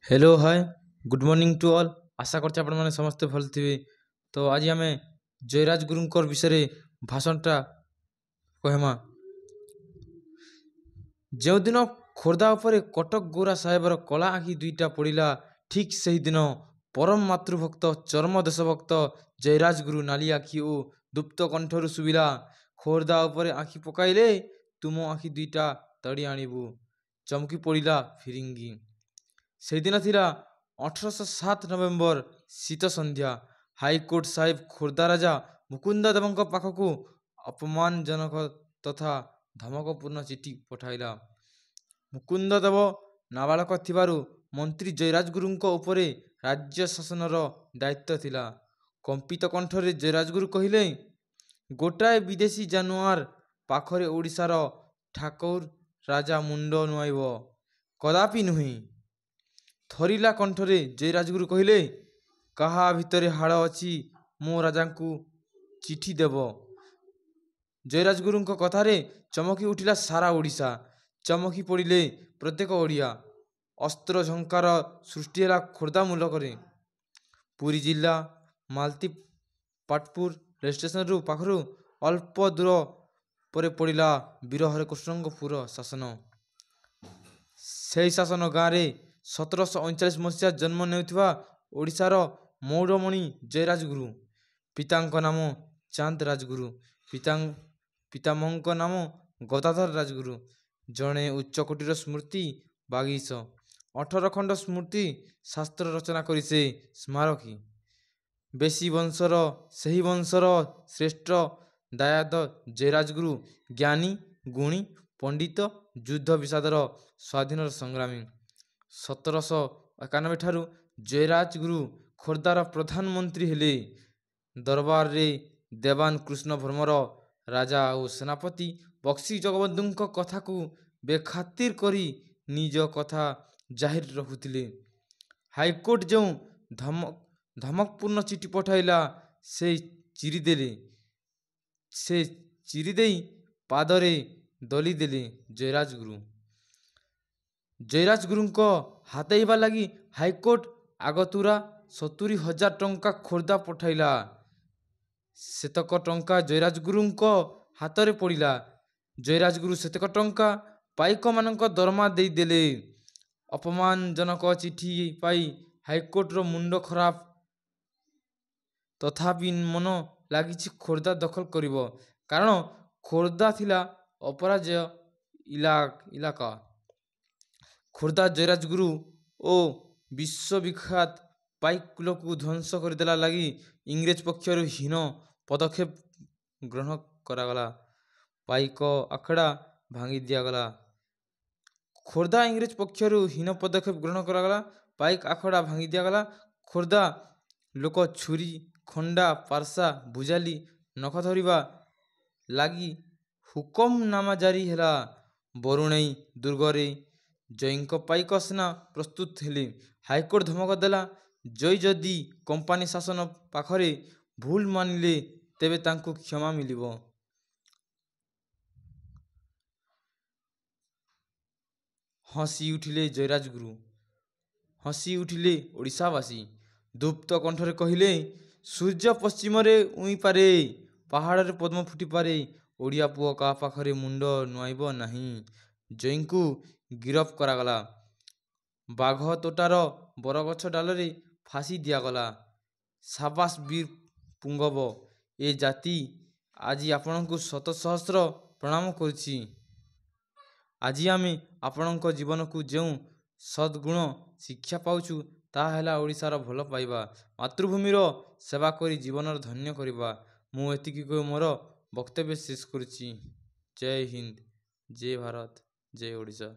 Hello hi good morning to all. आशा करছি ଆପଣମାନେ ସମସ୍ତେ ଭଲ ଥିବେ। ତ ଆଜି ଆମେ ଜୟରାଜ ଗୁରୁଙ୍କର ବିଷୟରେ ଭାଷଣଟା କହିମା। ଯେଉଁଦିନ ଖୋର୍ଦ୍ଧା ଉପରେ କଟକ ଗୋରା ସାହେବର କଳା ଆଖି ଦୁଇଟା ପଡ଼ିଲା, ଠିକ୍ ସେହିଦିନ ପରମ ମାତୃଭକ୍ତ ଚରମ ଦେଶଭକ୍ତ ଜୟରାଜ ଗୁରୁ ନାଲି ଆଖି ଓ ଦୁପ୍ତ କଣ୍ଠରୁ ଶୁଭିଲା, ଖୋର୍ଦ୍ଧା ଉପରେ ଆଖି ପକାଇଲେ ତୁମ ଆଖି ଦୁଇଟା ତଡ଼ି ଆଣିବୁ। ଚମକି ପଡ଼ିଲା ଫିରିଙ୍ଗି। ସେଦିନ ଥିଲା 1807 ନଭେମ୍ବର, ଶୀତ ସନ୍ଧ୍ୟା। ହାଇକୋର୍ଟ ସାହେବ ଖୋର୍ଦ୍ଧା ରାଜା ମୁକୁନ୍ଦ ଦେବଙ୍କ ପାଖକୁ ଅପମାନଜନକ ତଥା ଧମକପୂର୍ଣ୍ଣ ଚିଠି ପଠାଇଲା। ମୁକୁନ୍ଦ ଦେବ ନାବାଳକ ଥିବାରୁ ମନ୍ତ୍ରୀ ଜୟରାଜଗୁରୁଙ୍କ ଉପରେ ରାଜ୍ୟ ଶାସନର ଦାୟିତ୍ୱ ଥିଲା। କମ୍ପିତ କଣ୍ଠରେ ଜୟରାଜଗୁରୁ କହିଲେ, ଗୋଟାଏ ବିଦେଶୀ ଜାନୁଆର ପାଖରେ ଓଡ଼ିଶାର ଠାକୁର ରାଜା ମୁଣ୍ଡ ନୁଆଁଇବ? କଦାପି ନୁହେଁ। ଥରିଲା କଣ୍ଠରେ ଜୟରାଜଗୁରୁ କହିଲେ, କାହା ଭିତରେ ହାଡ଼ ଅଛି ମୋ ରାଜାଙ୍କୁ ଚିଠି ଦେବ? ଜୟରାଜଗୁରୁଙ୍କ କଥାରେ ଚମକି ଉଠିଲା ସାରା ଓଡ଼ିଶା। ଚମକି ପଡ଼ିଲେ ପ୍ରତ୍ୟେକ ଓଡ଼ିଆ। ଅସ୍ତ୍ର ଝଙ୍କାର ସୃଷ୍ଟି ହେଲା ଖୋର୍ଦ୍ଧା ମୁଲକରେ। ପୁରୀ ଜିଲ୍ଲା ମାଳତୀ ପାଟପୁର ରେଳ ଷ୍ଟେସନରୁ ପାଖରୁ ଅଳ୍ପ ଦୂର ପରେ ପଡ଼ିଲା ବୀର ହରେକୃଷ୍ଣଙ୍କ ପୁର ଶାସନ। ସେହି ଶାସନ ଗାଁରେ 1739 ମସିହା ଜନ୍ମ ନେଉଥିବା ଓଡ଼ିଶାର ମୌଡ଼ମଣି ଜୟରାଜଗୁରୁ। ପିତାଙ୍କ ନାମ ଚାନ୍ଦ ରାଜଗୁରୁ, ପିତାମହଙ୍କ ନାମ ଗଦାଧର ରାଜଗୁରୁ। ଜଣେ ଉଚ୍ଚକୋଟୀର ସ୍ମୃତି ବାଗୀଶ। 18 ଖଣ୍ଡ ସ୍ମୃତି ଶାସ୍ତ୍ର ରଚନା କରି ସେ ସ୍ମାରକୀ। ବେଶୀ ବଂଶର ସେହି ବଂଶର ଶ୍ରେଷ୍ଠ ଦାୟାଦ ଜୟରାଜଗୁରୁ। ଜ୍ଞାନୀ, ଗୁଣୀ, ପଣ୍ଡିତ, ଯୁଦ୍ଧ ବିଶାରଦ, ସ୍ୱାଧୀନତା ସଂଗ୍ରାମୀ। 1791 ଠାରୁ ଜୟରାଜଗୁରୁ ଖୋର୍ଦ୍ଧାର ପ୍ରଧାନମନ୍ତ୍ରୀ ହେଲେ। ଦରବାରରେ ଦେବାନ କୃଷ୍ଣଭର୍ମର ରାଜା ଓ ସେନାପତି ବକ୍ସି ଜଗବନ୍ଧୁଙ୍କ କଥାକୁ ବେଖାତିର କରି ନିଜ କଥା ଜାହିର ରଖୁଥିଲେ। ହାଇକୋର୍ଟ ଯେଉଁ ଧମକପୂର୍ଣ୍ଣ ଚିଠି ପଠାଇଲା, ସେ ଚିରିଦେଇ ପାଦରେ ଦଳିଦେଲେ ଜୟରାଜଗୁରୁ। ଜୟରାଜଗୁରୁଙ୍କ ହାତେଇବା ଲାଗି ହାଇକୋର୍ଟ ଆଗତୁରା 70,000 ଟଙ୍କା ଖୋର୍ଦ୍ଧା ପଠାଇଲା। ସେତକ ଟଙ୍କା ଜୟରାଜଗୁରୁଙ୍କ ହାତରେ ପଡ଼ିଲା। ଜୟରାଜଗୁରୁ ସେତକ ଟଙ୍କା ପାଇକମାନଙ୍କ ଦରମା ଦେଇଦେଲେ। ଅପମାନଜନକ ଚିଠି ପାଇ ହାଇକୋର୍ଟର ମୁଣ୍ଡ ଖରାପ। ତଥାପି ମନ ଲାଗିଛି ଖୋର୍ଦ୍ଧା ଦଖଲ କରିବ। କାରଣ ଖୋର୍ଦ୍ଧା ଥିଲା ଅପରାଜୟ ଇଲାକା। ଖୋର୍ଦ୍ଧା ଜୟରାଜଗୁରୁ ଓ ବିଶ୍ୱବିଖ୍ୟାତ ପାଇକ କୁଲକୁ ଧ୍ୱଂସ କରିଦେଲା ଲାଗି ଇଂରେଜ ପକ୍ଷରୁ ହୀନ ପଦକ୍ଷେପ ଗ୍ରହଣ କରାଗଲା। ପାଇକ ଆଖଡ଼ା ଭାଙ୍ଗି ଦିଆଗଲା। ଖୋର୍ଦ୍ଧା ଇଂରେଜ ପକ୍ଷରୁ ହୀନ ପଦକ୍ଷେପ ଗ୍ରହଣ କରାଗଲା। ପାଇକ ଆଖଡ଼ା ଭାଙ୍ଗି ଦିଆଗଲା। ଖୋର୍ଦ୍ଧା ଲୋକ ଛୁରୀ, ଖଣ୍ଡା, ପାର୍ଶା, ଭୁଜାଲି, ନଖ ଧରିବା ଲାଗି ହୁକମନାମା ଜାରି ହେଲା। ବରୁଣେଇ ଦୁର୍ଗରେ ଜୟଙ୍କ ପାଇକ ସେନା ପ୍ରସ୍ତୁତ ହେଲେ। ହାଇକୋର୍ଟ ଧମକ ଦେଲା, ଜୟ ଯଦି କମ୍ପାନୀ ଶାସନ ପାଖରେ ଭୁଲ ମାନିଲେ ତେବେ ତାଙ୍କୁ କ୍ଷମା ମିଳିବ। ହସି ଉଠିଲେ ଜୟରାଜଗୁରୁ। ହସି ଉଠିଲେ ଓଡ଼ିଶାବାସୀ। ଦୁପ୍ତ କଣ୍ଠରେ କହିଲେ, ସୂର୍ଯ୍ୟ ପଶ୍ଚିମରେ ଉଇଁପାରେ, ପାହାଡ଼ରେ ପଦ୍ମ ଫୁଟିପାରେ, ଓଡ଼ିଆ ପୁଅ କାହା ପାଖରେ ମୁଣ୍ଡ ନୁଆଁଇବ ନାହିଁ। ଜୟଙ୍କୁ ଗିରଫ କରାଗଲା। ବାଘତୋଟାର ବରଗଛ ଡାଲରେ ଫାଶୀ ଦିଆଗଲା। ସାବାସ ବୀର ପୁଙ୍ଗବ! ଏ ଜାତି ଆଜି ଆପଣଙ୍କୁ ଶତ ସହସ୍ର ପ୍ରଣାମ କରୁଛି। ଆଜି ଆମେ ଆପଣଙ୍କ ଜୀବନକୁ ଯେଉଁ ସଦ୍ଗୁଣ ଶିକ୍ଷା ପାଉଛୁ, ତାହା ହେଲା ଓଡ଼ିଶାର ଭଲ ପାଇବା, ମାତୃଭୂମିର ସେବା କରି ଜୀବନର ଧନ୍ୟ କରିବା। ମୁଁ ଏତିକି କହି ମୋର ବକ୍ତବ୍ୟ ଶେଷ କରୁଛି। ଜୟ ହିନ୍ଦ, ଜୟ ଭାରତ, ଜୟ ଓଡ଼ିଶା।